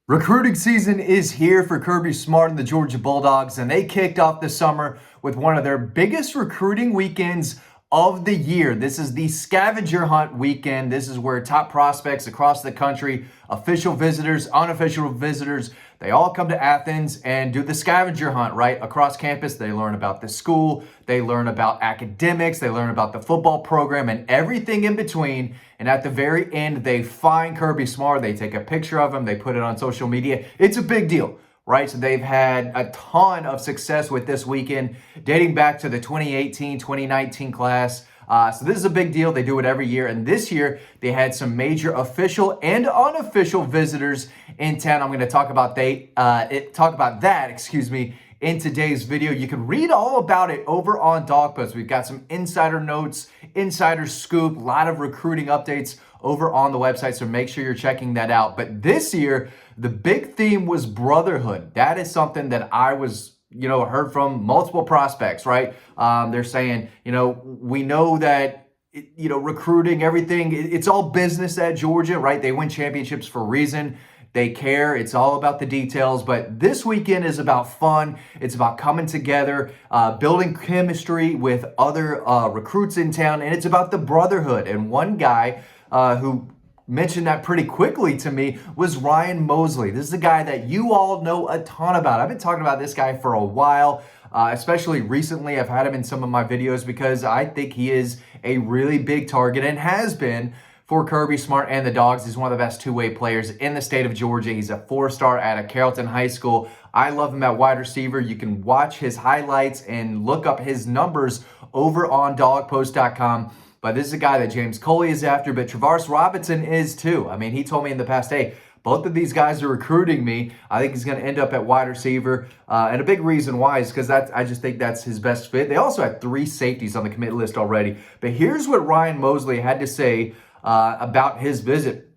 Recruiting season is here for Kirby Smart and the Georgia Bulldogs, and they kicked off the summer with one of their biggest recruiting weekends of the year. This is the scavenger hunt weekend. This is where top prospects across the country, official visitors, unofficial visitors, they all come to Athens and do the scavenger hunt, right? Across campus, they learn about the school, they learn about academics, they learn about the football program and everything in between. And at the very end, they find Kirby Smart. They take a picture of him. They put it on social media. It's a big deal, right? So they've had a ton of success with this weekend, dating back to the 2018, 2019 class. So this is a big deal. They do it every year. And this year, they had some major official and unofficial visitors in town. I'm going to talk about that, in today's video. You can read all about it over on Dawg Post. We've got some insider notes, insider scoop, a lot of recruiting updates over on the website, so make sure you're checking that out. But this year, the big theme was brotherhood. That is something that I was heard from multiple prospects, right? They're saying, we know that, recruiting, everything, it's all business at Georgia, right? They win championships for a reason. They care. It's all about the details. But this weekend is about fun. It's about coming together, building chemistry with other recruits in town. And it's about the brotherhood. And one guy who mentioned that pretty quickly to me was Ryan Mosley. This is a guy that you all know a ton about. I've been talking about this guy for a while, especially recently. I've had him in some of my videos because I think he is a really big target and has been for Kirby Smart and the Dogs. He's one of the best two-way players in the state of Georgia. He's a four-star out of Carrollton High School. I love him at wide receiver. You can watch his highlights and look up his numbers over on dogpost.com. But this is a guy that James Coley is after, but Travaris Robinson is too. I mean, he told me in the past, hey, both of these guys are recruiting me. I think he's going to end up at wide receiver. And a big reason why is because I just think that's his best fit. They also had 3 safeties on the commit list already. But here's what Ryan Mosley had to say about his visit.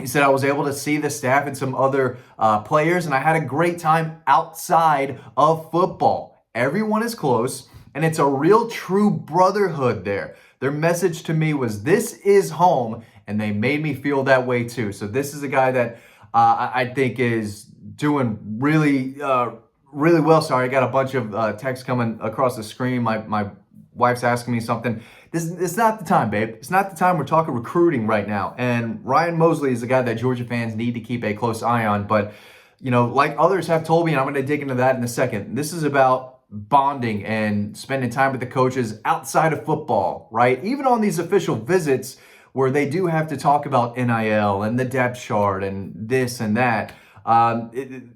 He said, I was able to see the staff and some other players, and I had a great time outside of football. Everyone is close, and it's a real true brotherhood there. Their message to me was, this is home, and they made me feel that way too. So this is a guy that I think is doing really well. Sorry, I got a bunch of texts coming across the screen. My wife's asking me something. It's not the time, babe. It's not the time. We're talking recruiting right now. And Ryan Mosley is a guy that Georgia fans need to keep a close eye on. But, like others have told me, and I'm going to dig into that in a second, this is about bonding and spending time with the coaches outside of football, right? Even on these official visits where they do have to talk about NIL and the depth chart and this and that.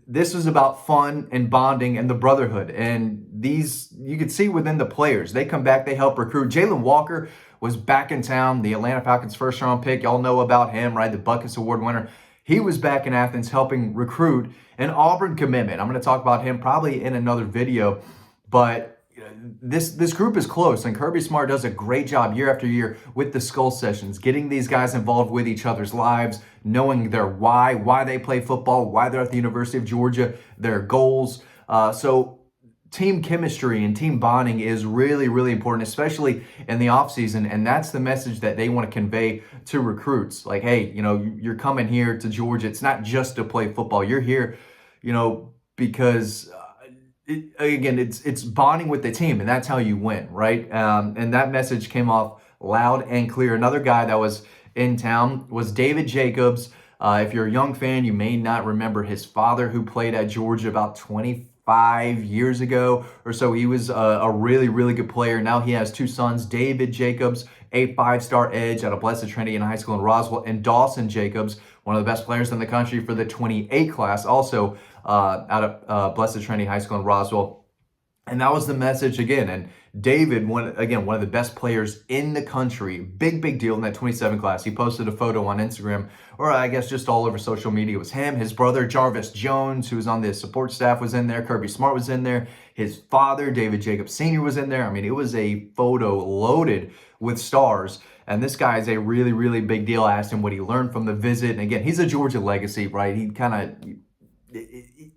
This was about fun and bonding and the brotherhood. And these, you could see within the players. They come back, they help recruit. Jalen Walker was back in town, the Atlanta Falcons first-round pick. Y'all know about him, right? The Buckets Award winner. He was back in Athens helping recruit an Auburn commitment. I'm going to talk about him probably in another video. But this group is close, and Kirby Smart does a great job year after year with the skull sessions, getting these guys involved with each other's lives, knowing their why they play football, why they're at the University of Georgia, their goals. So team chemistry and team bonding is really, really important, especially in the offseason. And that's the message that they want to convey to recruits. Like, hey, you're coming here to Georgia. It's not just to play football. You're here, because it's bonding with the team, and that's how you win, right? And that message came off loud and clear. Another guy that was in town was David Jacobs. If you're a young fan, you may not remember his father, who played at Georgia about 25 years ago or so. He was a really, really good player. Now he has 2 sons, David Jacobs, a 5-star edge out of Blessed Trinity in high school in Roswell, and Dawson Jacobs, one of the best players in the country for the 28 class, also out of Blessed Trinity High School in Roswell. And that was the message again. And David, one of the best players in the country, big deal in that 27 class. He posted a photo on Instagram, or I guess just all over social media. It was him, his brother Jarvis Jones, who was on the support staff, was in there. Kirby Smart was in there. His father, David Jacobs Sr., was in there. I mean, it was a photo loaded with stars. And this guy is a really, really big deal. I asked him what he learned from the visit. And again, he's a Georgia legacy, right? He kind of,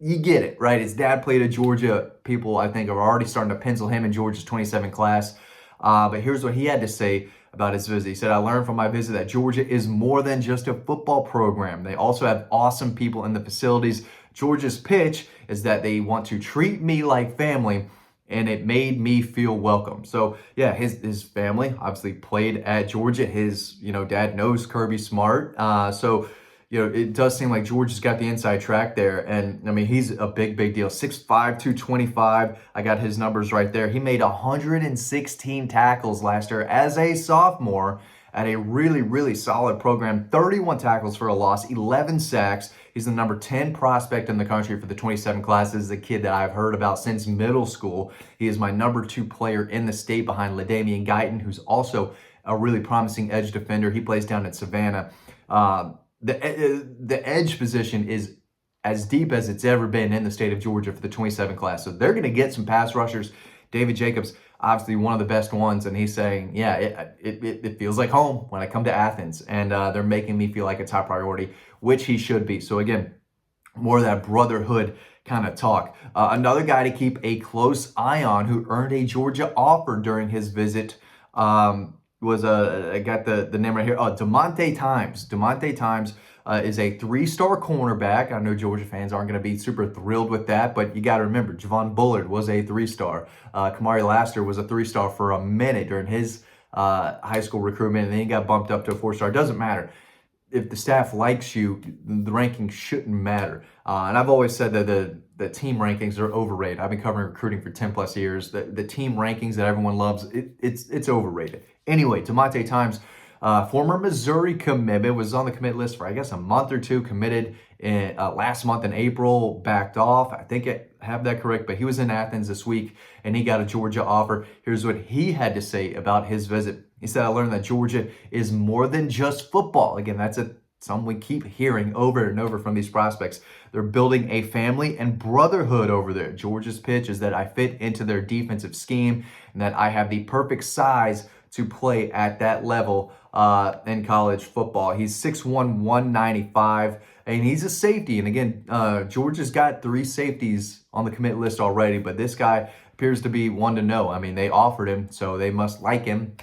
you get it, right? His dad played at Georgia. People, I think, are already starting to pencil him in Georgia's 27 class. But here's what he had to say about his visit. He said, I learned from my visit that Georgia is more than just a football program. They also have awesome people in the facilities. Georgia's pitch is that they want to treat me like family, and it made me feel welcome. So yeah, his family obviously played at Georgia. His dad knows Kirby Smart. So it does seem like Georgia's got the inside track there. And I mean, he's a big deal. 6'5", 225. I got his numbers right there. He made 116 tackles last year as a sophomore at a really solid program. 31 tackles for a loss, 11 sacks. He's the number 10 prospect in the country for the 27 class. This is a kid that I've heard about since middle school. He is my number 2 player in the state behind LaDamian Guyton, who's also a really promising edge defender. He plays down at Savannah. The edge position is as deep as it's ever been in the state of Georgia for the 27 class. So they're going to get some pass rushers. David Jacobs, obviously one of the best ones, and he's saying, yeah, it feels like home when I come to Athens, and they're making me feel like a top priority, which he should be. So again, more of that brotherhood kind of talk. Another guy to keep a close eye on who earned a Georgia offer during his visit was I got the name right here. Demonte Times. Demonte Times is a 3-star cornerback. I know Georgia fans aren't going to be super thrilled with that, but you got to remember, Javon Bullard was a 3-star. Kamari Laster was a 3-star for a minute during his high school recruitment, and then he got bumped up to a 4-star. Doesn't matter. If the staff likes you, the rankings shouldn't matter. And I've always said that the team rankings are overrated. I've been covering recruiting for 10 plus years. The team rankings that everyone loves, it's overrated. Anyway, Demonte Times, former Missouri commitment, was on the commit list for, I guess, a month or two, committed in, last month in April, backed off. I think I have that correct, but he was in Athens this week, and he got a Georgia offer. Here's what he had to say about his visit. He said, I learned that Georgia is more than just football. Again, that's something we keep hearing over and over from these prospects. They're building a family and brotherhood over there. Georgia's pitch is that I fit into their defensive scheme and that I have the perfect size to play at that level in college football. He's 6'1", 195, and he's a safety. And again, Georgia's got 3 safeties on the commit list already, but this guy appears to be one to know. I mean, they offered him, so they must like him.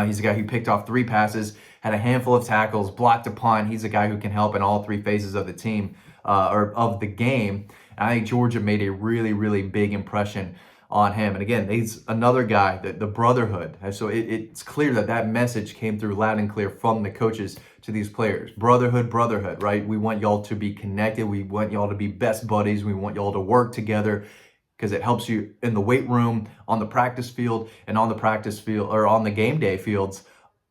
He's a guy who picked off 3 passes, had a handful of tackles, blocked a punt. He's a guy who can help in all 3 phases of the team or of the game. And I think Georgia made a really big impression on him. And again, he's another guy, the brotherhood. And so it's clear that message came through loud and clear from the coaches to these players. Brotherhood, right? We want y'all to be connected. We want y'all to be best buddies. We want y'all to work together, because it helps you in the weight room, on the practice field, and on the practice field or on the game day fields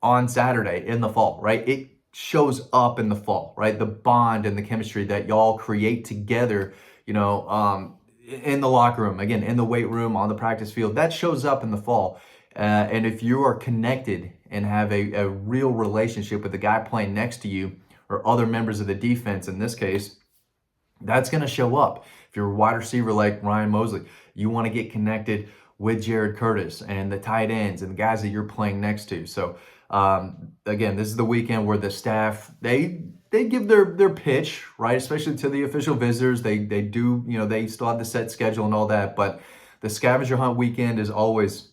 on Saturday in the fall, right? It shows up in the fall, right? The bond and the chemistry that y'all create together, in the locker room, again, in the weight room, on the practice field, that shows up in the fall. And if you are connected and have a real relationship with the guy playing next to you or other members of the defense, in this case, that's going to show up. If you're a wide receiver like Ryan Mosley, you want to get connected with Jared Curtis and the tight ends and the guys that you're playing next to. So again, this is the weekend where the staff, they give their pitch, right? Especially to the official visitors. They do, they still have the set schedule and all that, but the scavenger hunt weekend is always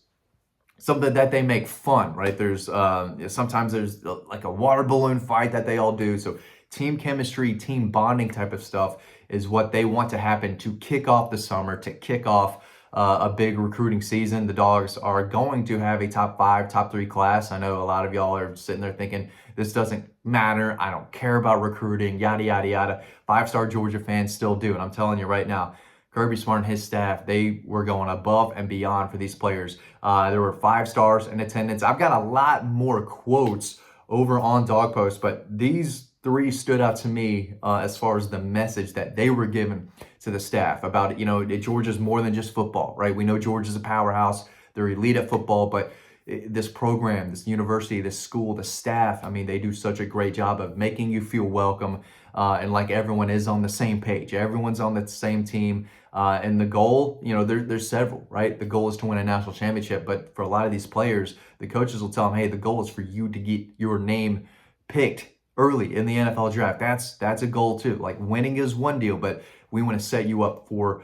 something that they make fun, right? There's sometimes there's like a water balloon fight that they all do. So team chemistry, team bonding type of stuff is what they want to happen to kick off the summer, to kick off a big recruiting season. The Dogs are going to have a top 5, top 3 class. I know a lot of y'all are sitting there thinking, this doesn't matter. I don't care about recruiting, yada, yada, yada. 5-star Georgia fans still do. And I'm telling you right now, Kirby Smart and his staff, they were going above and beyond for these players. There were 5 stars in attendance. I've got a lot more quotes over on Dawg Post, but these 3 stood out to me as far as the message that they were given to the staff about it. Georgia's more than just football, right? We know Georgia's a powerhouse. They're elite at football, but this program, this university, this school, the staff, I mean, they do such a great job of making you feel welcome and like everyone is on the same page. Everyone's on the same team. And the goal, there's several, right? The goal is to win a national championship, but for a lot of these players, the coaches will tell them, hey, the goal is for you to get your name picked early in the NFL draft. That's a goal too. Like, winning is one deal, but we want to set you up for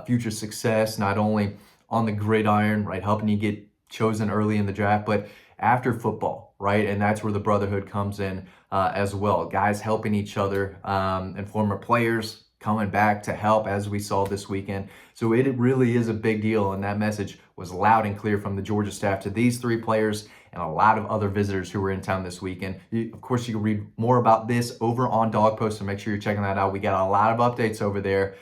future success, not only on the gridiron, right, helping you get chosen early in the draft, but after football, right? And that's where the brotherhood comes in as well. Guys helping each other, and former players coming back to help, as we saw this weekend. So it really is a big deal, and that message was loud and clear from the Georgia staff to these three players and a lot of other visitors who were in town this weekend. Of course, you can read more about this over on Dawg Post, so make sure you're checking that out. We got a lot of updates over there,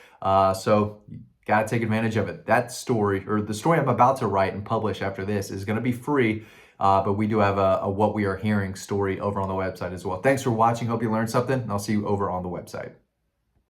so you got to take advantage of it. That story, or the story I'm about to write and publish after this, is going to be free. But we do have a What We Are Hearing story over on the website as well. Thanks for watching. Hope you learned something, and I'll see you over on the website.